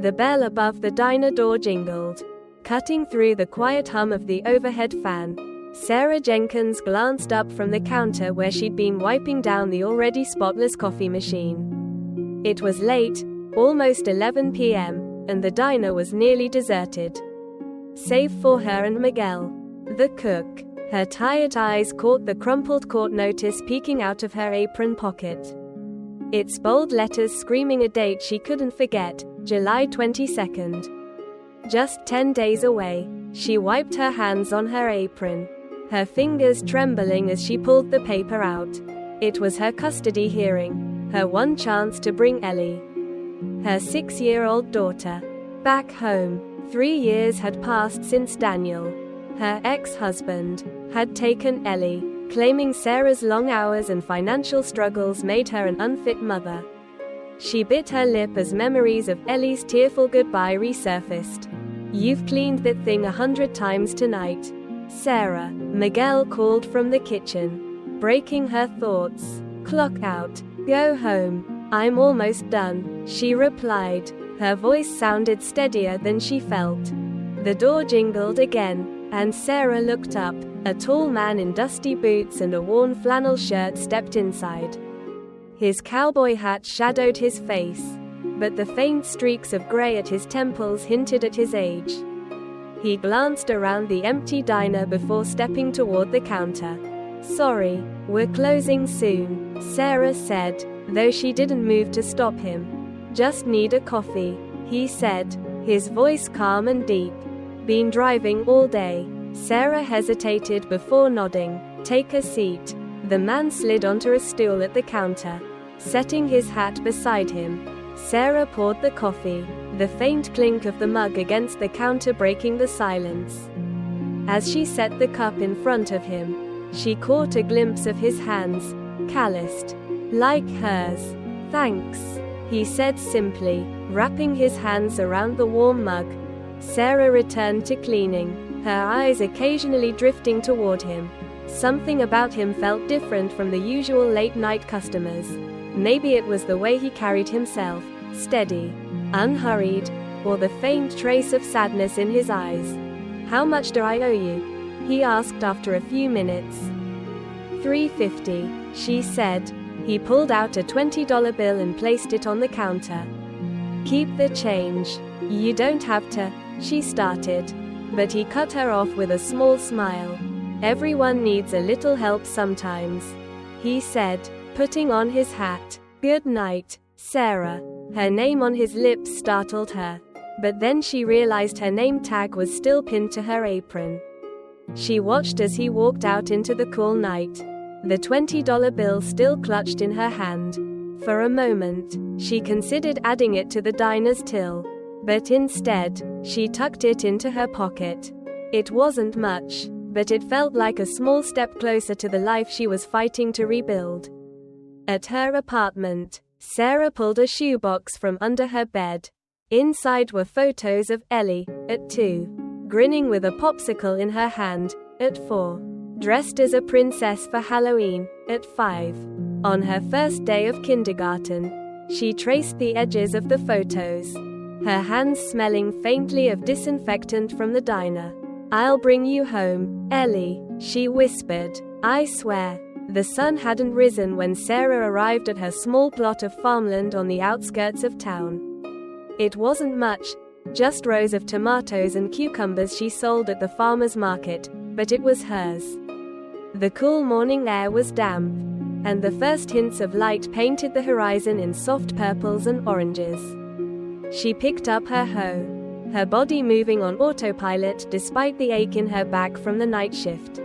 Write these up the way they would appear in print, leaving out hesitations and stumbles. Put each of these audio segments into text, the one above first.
The bell above the diner door jingled. Cutting through the quiet hum of the overhead fan, Sarah Jenkins glanced up from the counter where she'd been wiping down the already spotless coffee machine. It was late, almost 11 p.m., and the diner was nearly deserted. Save for her and Miguel, the cook. Her tired eyes caught the crumpled court notice peeking out of her apron pocket. Its bold letters screaming a date she couldn't forget, July 22nd. Just 10 days away. She wiped her hands on her apron, her fingers trembling as she pulled the paper out. It was her custody hearing, her one chance to bring Ellie, her 6-year-old daughter, back home. 3 years had passed since Daniel, her ex-husband, had taken Ellie, claiming Sarah's long hours and financial struggles made her an unfit mother. She bit her lip as memories of Ellie's tearful goodbye resurfaced. "You've cleaned that thing 100 times tonight, Sarah," Miguel called from the kitchen, breaking her thoughts. "Clock out. Go home." "I'm almost done," she replied. Her voice sounded steadier than she felt. The door jingled again, and Sarah looked up. A tall man in dusty boots and a worn flannel shirt stepped inside. His cowboy hat shadowed his face, but the faint streaks of gray at his temples hinted at his age. He glanced around the empty diner before stepping toward the counter. "Sorry, we're closing soon," Sarah said, though she didn't move to stop him. "Just need a coffee," he said, his voice calm and deep. "Been driving all day." Sarah hesitated before nodding. "Take a seat." The man slid onto a stool at the counter, setting his hat beside him. Sarah poured the coffee, the faint clink of the mug against the counter breaking the silence. As she set the cup in front of him, she caught a glimpse of his hands, calloused, like hers. "Thanks," he said simply, wrapping his hands around the warm mug. Sarah returned to cleaning, her eyes occasionally drifting toward him. Something about him felt different from the usual late-night customers. Maybe it was the way he carried himself, steady, unhurried, or the faint trace of sadness in his eyes. "How much do I owe you?" he asked after a few minutes. $3.50, she said. He pulled out a $20 bill and placed it on the counter. "Keep the change. You don't have to," she started. But he cut her off with a small smile. "Everyone needs a little help sometimes," he said, putting on his hat. "Good night, Sarah." Her name on his lips startled her. But then she realized her name tag was still pinned to her apron. She watched as he walked out into the cool night, the $20 bill still clutched in her hand. For a moment, she considered adding it to the diner's till. But instead, she tucked it into her pocket. It wasn't much, but it felt like a small step closer to the life she was fighting to rebuild. At her apartment, Sarah pulled a shoebox from under her bed. Inside were photos of Ellie, at 2, grinning with a popsicle in her hand, at 4, dressed as a princess for Halloween, at 5. On her first day of kindergarten, she traced the edges of the photos, her hands smelling faintly of disinfectant from the diner. "I'll bring you home, Ellie," she whispered. "I swear." The sun hadn't risen when Sarah arrived at her small plot of farmland on the outskirts of town. It wasn't much, just rows of tomatoes and cucumbers she sold at the farmer's market, but it was hers. The cool morning air was damp, and the first hints of light painted the horizon in soft purples and oranges. She picked up her hoe, her body moving on autopilot despite the ache in her back from the night shift.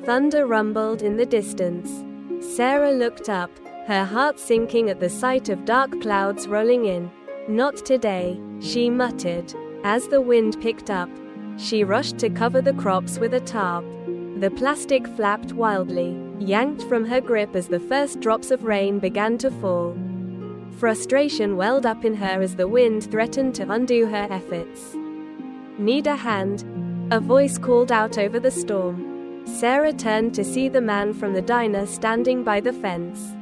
Thunder rumbled in the distance. Sarah looked up, her heart sinking at the sight of dark clouds rolling in. "Not today," she muttered. As the wind picked up, she rushed to cover the crops with a tarp. The plastic flapped wildly, yanked from her grip as the first drops of rain began to fall. Frustration welled up in her as the wind threatened to undo her efforts. "Need a hand?" a voice called out over the storm. Sarah turned to see the man from the diner standing by the fence,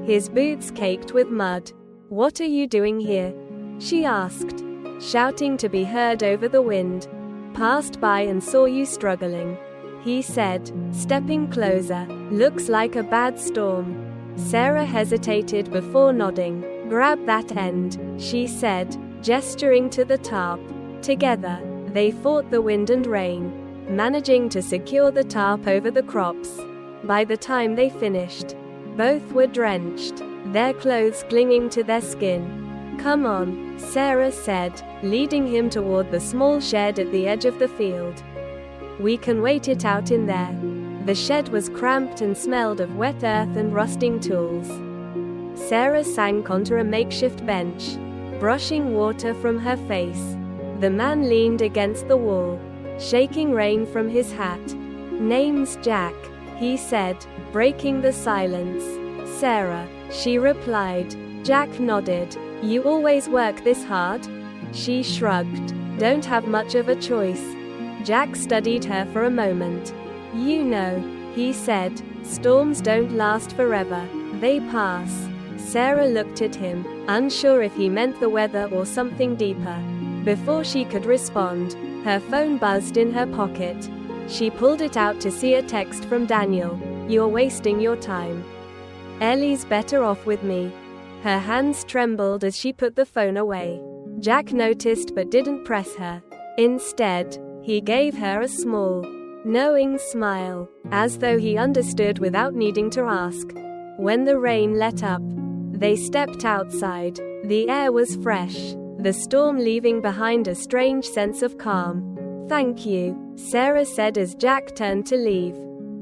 his boots caked with mud. "What are you doing here?" she asked, shouting to be heard over the wind. Passed by and saw you struggling, he said, stepping closer. Looks like a bad storm. Sarah hesitated before nodding. Grab that end, she said, gesturing to the tarp. Together, they fought the wind and rain, managing to secure the tarp over the crops. By the time they finished, both were drenched, their clothes clinging to their skin. Come on, Sarah said, leading him toward the small shed at the edge of the field. We can wait it out in there. The shed was cramped and smelled of wet earth and rusting tools. Sarah sank onto a makeshift bench, brushing water from her face. The man leaned against the wall, shaking rain from his hat. Name's Jack, he said, breaking the silence. Sarah, she replied. Jack nodded. You always work this hard? She shrugged. Don't have much of a choice. Jack studied her for a moment. You know, he said, storms don't last forever. They pass. Sarah looked at him, unsure if he meant the weather or something deeper. Before she could respond, her phone buzzed in her pocket. She pulled it out to see a text from Daniel. You're wasting your time. Ellie's better off with me. Her hands trembled as she put the phone away. Jack noticed but didn't press her. Instead, he gave her a small, knowing smile, as though he understood without needing to ask. When the rain let up, they stepped outside. The air was fresh, the storm leaving behind a strange sense of calm. Thank you, Sarah said as Jack turned to leave.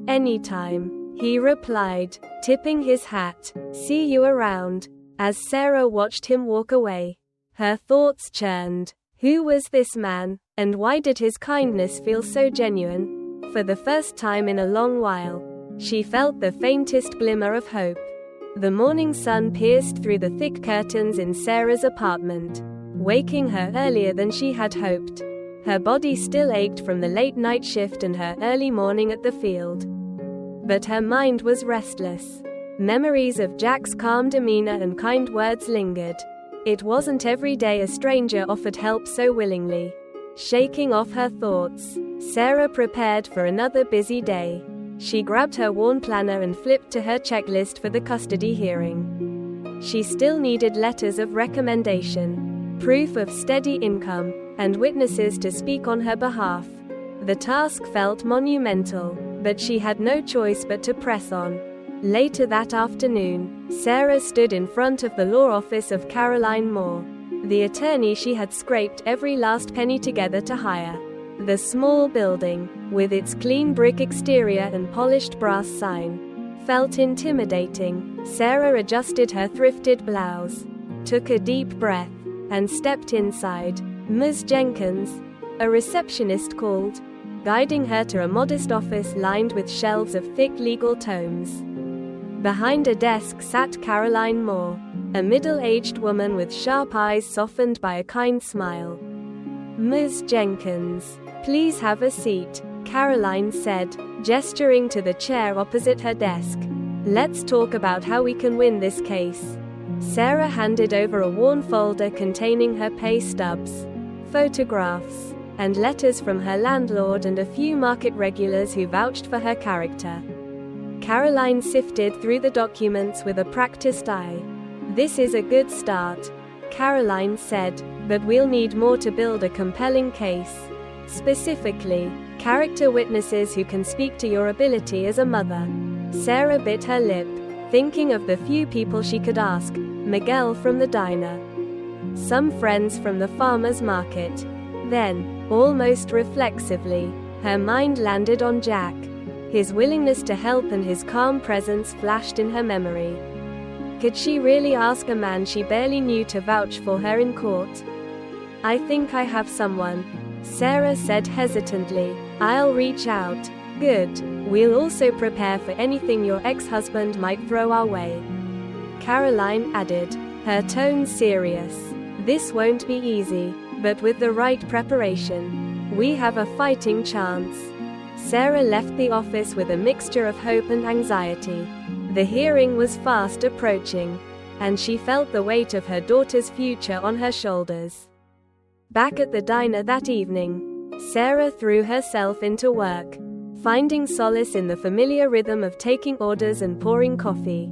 Anytime, he replied, tipping his hat. See you around. As Sarah watched him walk away, her thoughts churned. Who was this man, and why did his kindness feel so genuine? For the first time in a long while, she felt the faintest glimmer of hope. The morning sun pierced through the thick curtains in Sarah's apartment, waking her earlier than she had hoped. Her body still ached from the late night shift and her early morning at the field. But her mind was restless. Memories of Jack's calm demeanor and kind words lingered. It wasn't every day a stranger offered help so willingly. Shaking off her thoughts, Sarah prepared for another busy day. She grabbed her worn planner and flipped to her checklist for the custody hearing. She still needed letters of recommendation, proof of steady income, and witnesses to speak on her behalf. The task felt monumental, but she had no choice but to press on. Later that afternoon, Sarah stood in front of the law office of Caroline Moore, the attorney she had scraped every last penny together to hire. The small building, with its clean brick exterior and polished brass sign, felt intimidating. Sarah adjusted her thrifted blouse, took a deep breath, and stepped inside. Ms. Jenkins, a receptionist called, guiding her to a modest office lined with shelves of thick legal tomes. Behind a desk sat Caroline Moore, a middle-aged woman with sharp eyes softened by a kind smile. Ms. Jenkins, please have a seat, Caroline said, gesturing to the chair opposite her desk. Let's talk about how we can win this case. Sarah handed over a worn folder containing her pay stubs, photographs, and letters from her landlord and a few market regulars who vouched for her character. Caroline sifted through the documents with a practiced eye. This is a good start, Caroline said, but we'll need more to build a compelling case. Specifically, character witnesses who can speak to your ability as a mother. Sarah bit her lip, thinking of the few people she could ask. Miguel from the diner, some friends from the farmer's market. Then, almost reflexively, her mind landed on Jack. His willingness to help and his calm presence flashed in her memory. Could she really ask a man she barely knew to vouch for her in court? I think I have someone, Sarah said hesitantly. I'll reach out. Good. We'll also prepare for anything your ex-husband might throw our way, Caroline added, her tone serious. This won't be easy, but with the right preparation, we have a fighting chance. Sarah left the office with a mixture of hope and anxiety. The hearing was fast approaching. and she felt the weight of her daughter's future on her shoulders. Back at the diner that evening, Sarah threw herself into work, finding solace in the familiar rhythm of taking orders and pouring coffee.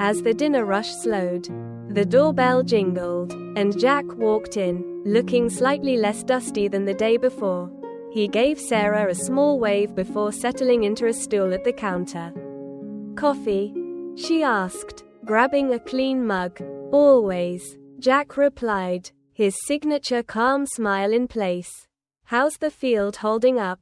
As the dinner rush slowed, the doorbell jingled, and Jack walked in, looking slightly less dusty than the day before. He gave Sarah a small wave before settling into a stool at the counter. "Coffee?" she asked, grabbing a clean mug. "Always," Jack replied, his signature calm smile in place. "How's the field holding up?"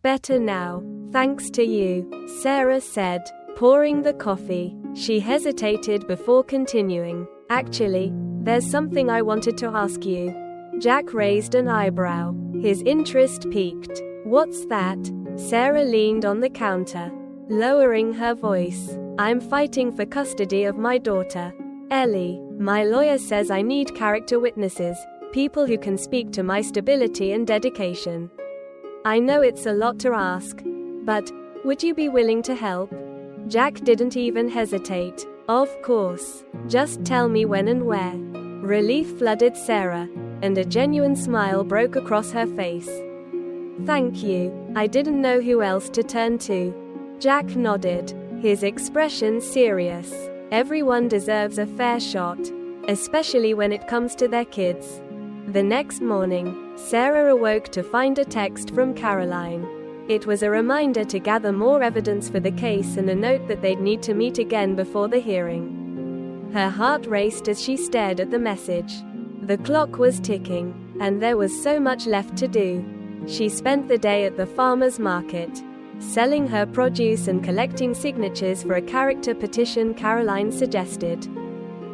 "Better now, thanks to you," Sarah said, pouring the coffee. She hesitated before continuing. "Actually, there's something I wanted to ask you." Jack raised an eyebrow. His interest piqued. "What's that?" Sarah leaned on the counter, lowering her voice. "I'm fighting for custody of my daughter, Ellie. My lawyer says I need character witnesses, people who can speak to my stability and dedication. I know it's a lot to ask, but would you be willing to help?" Jack didn't even hesitate. "Of course. Just tell me when and where." Relief flooded Sarah, and a genuine smile broke across her face. "Thank you. I didn't know who else to turn to." Jack nodded, his expression serious. Everyone deserves a fair shot, especially when it comes to their kids. The next morning, Sarah awoke to find a text from Caroline. It was a reminder to gather more evidence for the case and a note that they'd need to meet again before the hearing. Her heart raced as she stared at the message. The clock was ticking, and there was so much left to do. She spent the day at the farmer's market, selling her produce and collecting signatures for a character petition Caroline suggested.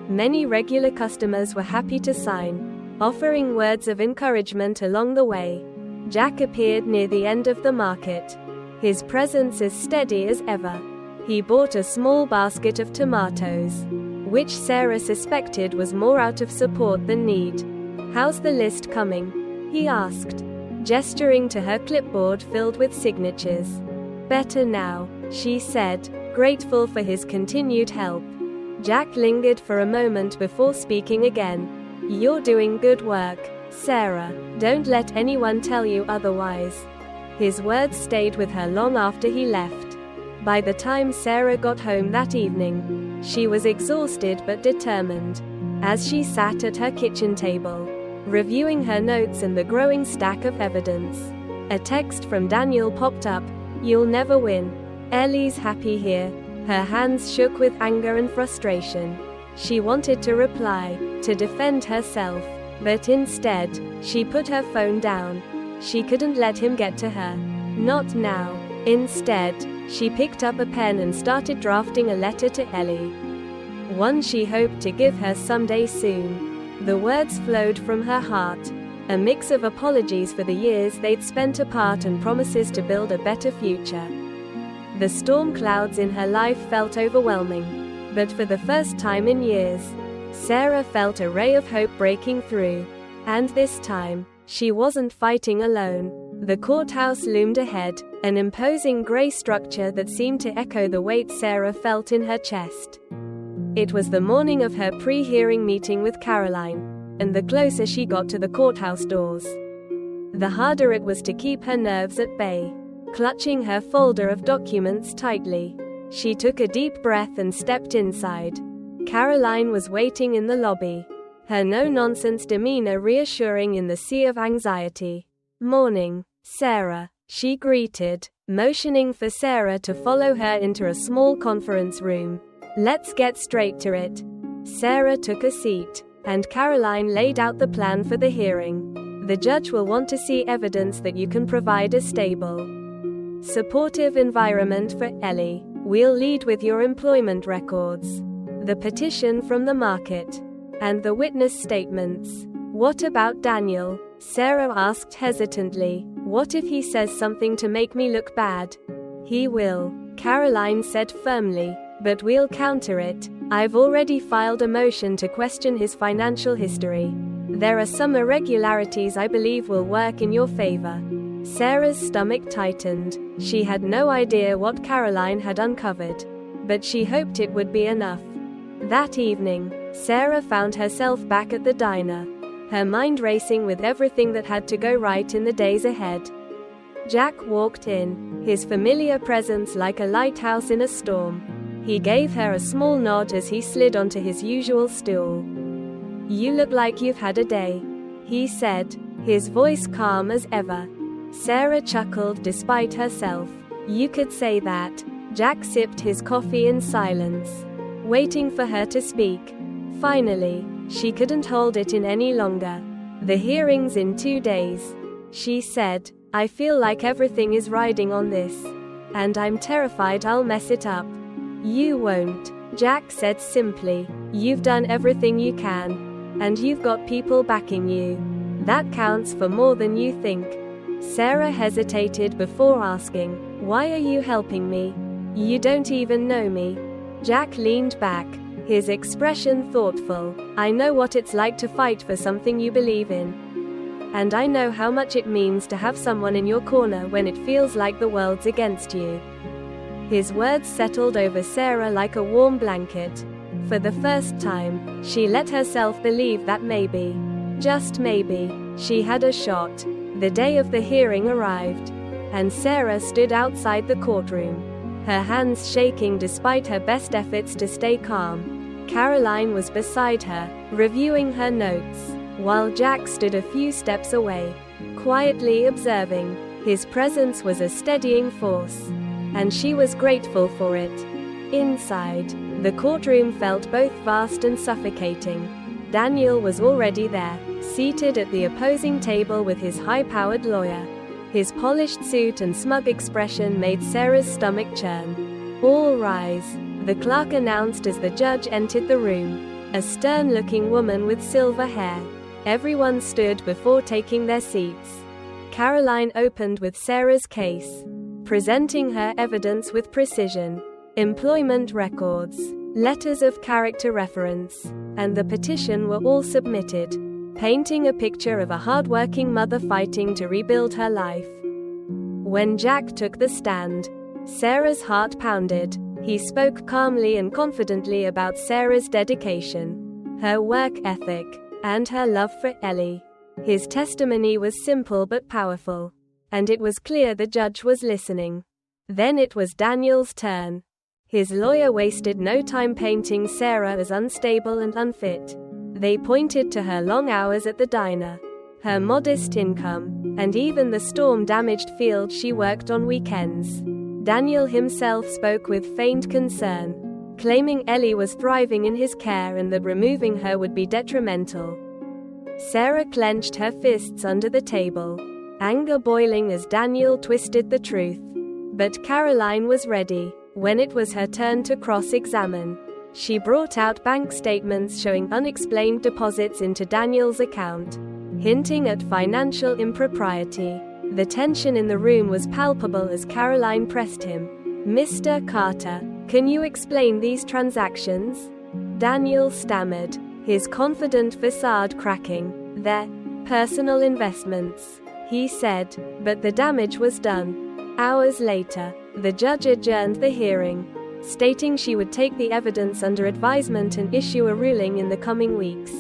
Many regular customers were happy to sign, offering words of encouragement along the way. Jack appeared near the end of the market, his presence as steady as ever. He bought a small basket of tomatoes, which Sarah suspected was more out of support than need. "How's the list coming?" he asked, gesturing to her clipboard filled with signatures. "Better now," she said, grateful for his continued help. Jack lingered for a moment before speaking again. "You're doing good work, Sarah. Don't let anyone tell you otherwise." His words stayed with her long after he left. By the time Sarah got home that evening, she was exhausted but determined. As she sat at her kitchen table, reviewing her notes and the growing stack of evidence, a text from Daniel popped up. "You'll never win. Ellie's happy here." Her hands shook with anger and frustration. She wanted to reply, to defend herself, but instead, she put her phone down. She couldn't let him get to her. Not now. Instead, she picked up a pen and started drafting a letter to Ellie. One she hoped to give her someday soon. The words flowed from her heart, a mix of apologies for the years they'd spent apart and promises to build a better future. The storm clouds in her life felt overwhelming, but for the first time in years, Sarah felt a ray of hope breaking through. And this time, she wasn't fighting alone. The courthouse loomed ahead, an imposing gray structure that seemed to echo the weight Sarah felt in her chest. It was the morning of her pre-hearing meeting with Caroline, and the closer she got to the courthouse doors, the harder it was to keep her nerves at bay. Clutching her folder of documents tightly, she took a deep breath and stepped inside. Caroline was waiting in the lobby, her no-nonsense demeanor reassuring in the sea of anxiety. "Morning, Sarah," she greeted, motioning for Sarah to follow her into a small conference room. "Let's get straight to it." Sarah took a seat, and Caroline laid out the plan for the hearing. "The judge will want to see evidence that you can provide a stable, supportive environment for Ellie. We'll lead with your employment records, the petition from the market, and the witness statements." "What about Daniel?" Sarah asked hesitantly. "What if he says something to make me look bad?" "He will," Caroline said firmly, "but we'll counter it. I've already filed a motion to question his financial history. There are some irregularities I believe will work in your favor." Sarah's stomach tightened. She had no idea what Caroline had uncovered, but she hoped it would be enough. That evening, Sarah found herself back at the diner, her mind racing with everything that had to go right in the days ahead. Jack walked in, his familiar presence like a lighthouse in a storm. He gave her a small nod as he slid onto his usual stool. "You look like you've had a day," he said, his voice calm as ever. Sarah chuckled despite herself. "You could say that." Jack sipped his coffee in silence, waiting for her to speak. Finally, she couldn't hold it in any longer. "The hearing's in 2 days," she said. "I feel like everything is riding on this. And I'm terrified I'll mess it up." "You won't," Jack said simply. "You've done everything you can. And you've got people backing you. That counts for more than you think." Sarah hesitated before asking, "Why are you helping me? You don't even know me." Jack leaned back, his expression thoughtful. "I know what it's like to fight for something you believe in. And I know how much it means to have someone in your corner when it feels like the world's against you." His words settled over Sarah like a warm blanket. For the first time, she let herself believe that maybe, just maybe, she had a shot. The day of the hearing arrived, and Sarah stood outside the courtroom, her hands shaking despite her best efforts to stay calm. Caroline was beside her, reviewing her notes, while Jack stood a few steps away, quietly observing. His presence was a steadying force, and she was grateful for it. Inside, the courtroom felt both vast and suffocating. Daniel was already there, seated at the opposing table with his high-powered lawyer. His polished suit and smug expression made Sarah's stomach churn. "All rise," the clerk announced as the judge entered the room, a stern-looking woman with silver hair. Everyone stood before taking their seats. Caroline opened with Sarah's case, presenting her evidence with precision. Employment records, letters of character reference, and the petition were all submitted, painting a picture of a hard-working mother fighting to rebuild her life. When Jack took the stand, Sarah's heart pounded. He spoke calmly and confidently about Sarah's dedication, her work ethic, and her love for Ellie. His testimony was simple but powerful, and it was clear the judge was listening. Then it was Daniel's turn. His lawyer wasted no time painting Sarah as unstable and unfit. They pointed to her long hours at the diner, her modest income, and even the storm-damaged field she worked on weekends. Daniel himself spoke with feigned concern, claiming Ellie was thriving in his care and that removing her would be detrimental. Sarah clenched her fists under the table, anger boiling as Daniel twisted the truth. But Caroline was ready. When it was her turn to cross-examine, she brought out bank statements showing unexplained deposits into Daniel's account, hinting at financial impropriety. The tension in the room was palpable as Caroline pressed him. "Mr. Carter, can you explain these transactions?" Daniel stammered, his confident facade cracking. "They're personal investments," he said, but the damage was done. Hours later, the judge adjourned the hearing, stating she would take the evidence under advisement and issue a ruling in the coming weeks.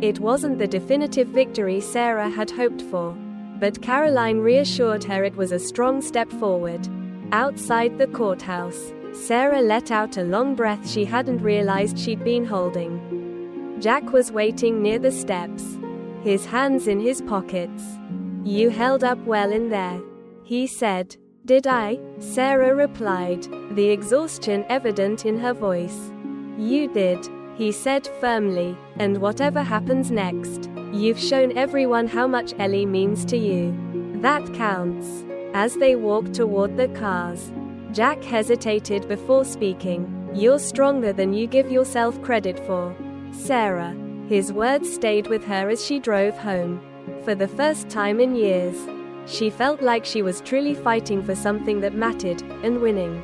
It wasn't the definitive victory Sarah had hoped for, but Caroline reassured her it was a strong step forward. Outside the courthouse, Sarah let out a long breath she hadn't realized she'd been holding. Jack was waiting near the steps, his hands in his pockets. "You held up well in there," he said. "Did I?" Sarah replied, the exhaustion evident in her voice. "You did," he said firmly, "and whatever happens next, you've shown everyone how much Ellie means to you. That counts." As they walked toward the cars, Jack hesitated before speaking. "You're stronger than you give yourself credit for, Sarah." His words stayed with her as she drove home. For the first time in years, she felt like she was truly fighting for something that mattered, and winning.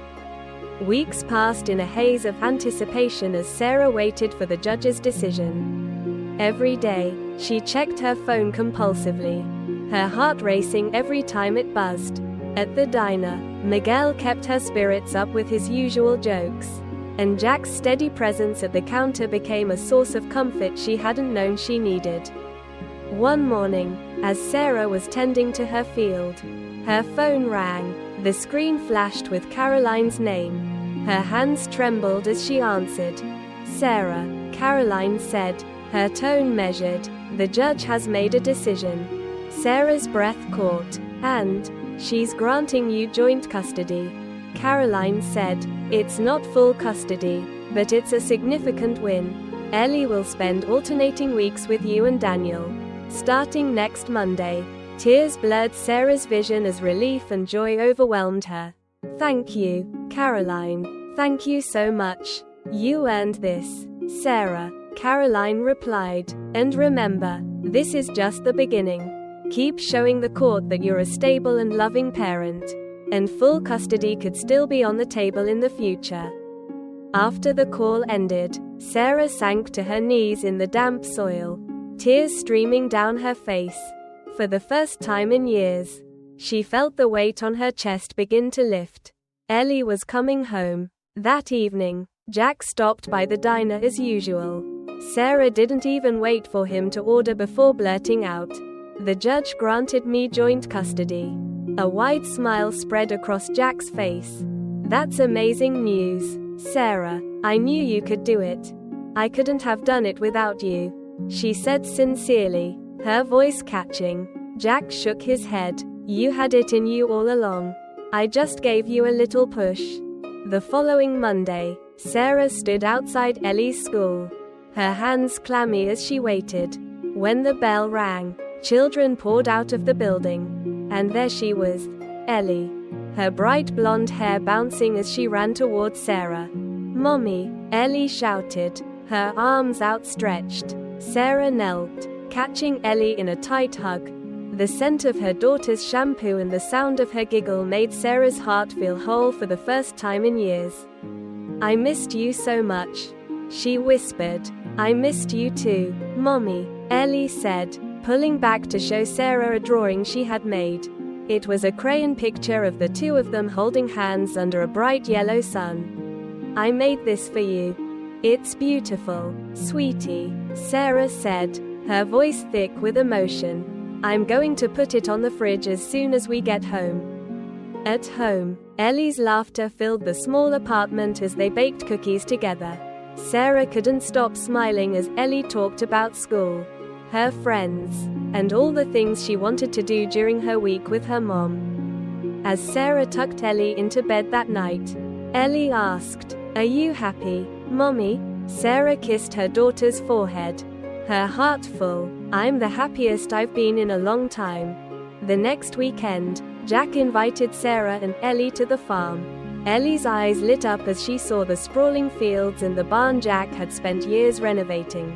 Weeks passed in a haze of anticipation as Sarah waited for the judge's decision. Every day, she checked her phone compulsively, her heart racing every time it buzzed. At the diner, Miguel kept her spirits up with his usual jokes. and Jack's steady presence at the counter became a source of comfort she hadn't known she needed. One morning, as Sarah was tending to her field, her phone rang. The screen flashed with Caroline's name. Her hands trembled as she answered. "Sarah," Caroline said, her tone measured. "The judge has made a decision." Sarah's breath caught. "And she's granting you joint custody," Caroline said. "It's not full custody, but it's a significant win. Ellie will spend alternating weeks with you and Daniel, starting next Monday." Tears blurred Sarah's vision as relief and joy overwhelmed her. "Thank you, Caroline. Thank you so much. You earned this, Sarah," Caroline replied. "And remember, this is just the beginning. Keep showing the court that you're a stable and loving parent. And full custody could still be on the table in the future." After the call ended, Sarah sank to her knees in the damp soil, tears streaming down her face. For the first time in years, she felt the weight on her chest begin to lift. Ellie was coming home. That evening, Jack stopped by the diner as usual. Sarah didn't even wait for him to order before blurting out, "The judge granted me joint custody." A wide smile spread across Jack's face. "That's amazing news, Sarah. I knew you could do it. I couldn't have done it without you," she said sincerely, her voice catching. Jack shook his head. "You had it in you all along. I just gave you a little push." The following Monday, Sarah stood outside Ellie's school, her hands clammy as she waited. When the bell rang, children poured out of the building. And there she was, Ellie, her bright blonde hair bouncing as she ran towards Sarah. "Mommy," Ellie shouted, her arms outstretched. Sarah knelt, catching Ellie in a tight hug. The scent of her daughter's shampoo and the sound of her giggle made Sarah's heart feel whole for the first time in years. "I missed you so much," she whispered. "I missed you too, Mommy," Ellie said, pulling back to show Sarah a drawing she had made. It was a crayon picture of the two of them holding hands under a bright yellow sun. "I made this for you. It's beautiful, sweetie," Sarah said, her voice thick with emotion. "I'm going to put it on the fridge as soon as we get home." At home, Ellie's laughter filled the small apartment as they baked cookies together. Sarah couldn't stop smiling as Ellie talked about school, her friends, and all the things she wanted to do during her week with her mom. As Sarah tucked Ellie into bed that night, Ellie asked, "Are you happy, Mommy?" Sarah kissed her daughter's forehead, her heart full. "I'm the happiest I've been in a long time." The next weekend, Jack invited Sarah and Ellie to the farm. Ellie's eyes lit up as she saw the sprawling fields and the barn Jack had spent years renovating.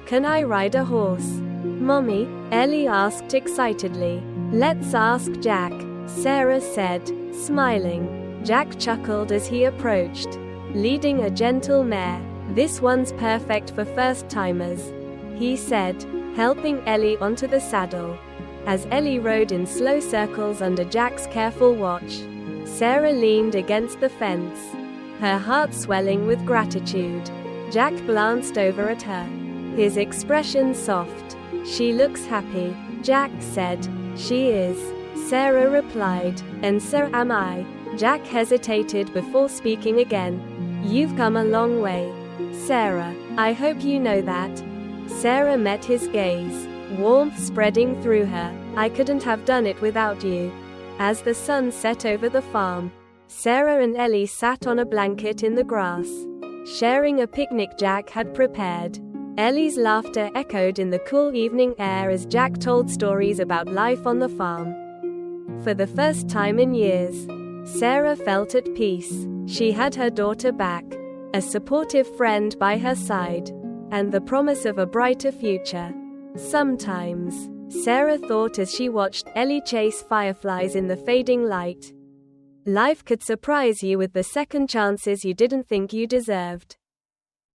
"Can I ride a horse, Mommy?" Ellie asked excitedly. "Let's ask Jack," Sarah said, smiling. Jack chuckled as he approached, leading a gentle mare. "This one's perfect for first-timers," he said, helping Ellie onto the saddle. As Ellie rode in slow circles under Jack's careful watch, Sarah leaned against the fence, her heart swelling with gratitude. Jack glanced over at her, his expression soft. "She looks happy," Jack said. "She is," Sarah replied. "And so am I." Jack hesitated before speaking again. "You've come a long way, Sarah. I hope you know that." Sarah met his gaze, warmth spreading through her. "I couldn't have done it without you." As the sun set over the farm, Sarah and Ellie sat on a blanket in the grass, sharing a picnic Jack had prepared. Ellie's laughter echoed in the cool evening air as Jack told stories about life on the farm. For the first time in years, Sarah felt at peace. She had her daughter back, a supportive friend by her side, and the promise of a brighter future. Sometimes, Sarah thought as she watched Ellie chase fireflies in the fading light, life could surprise you with the second chances you didn't think you deserved.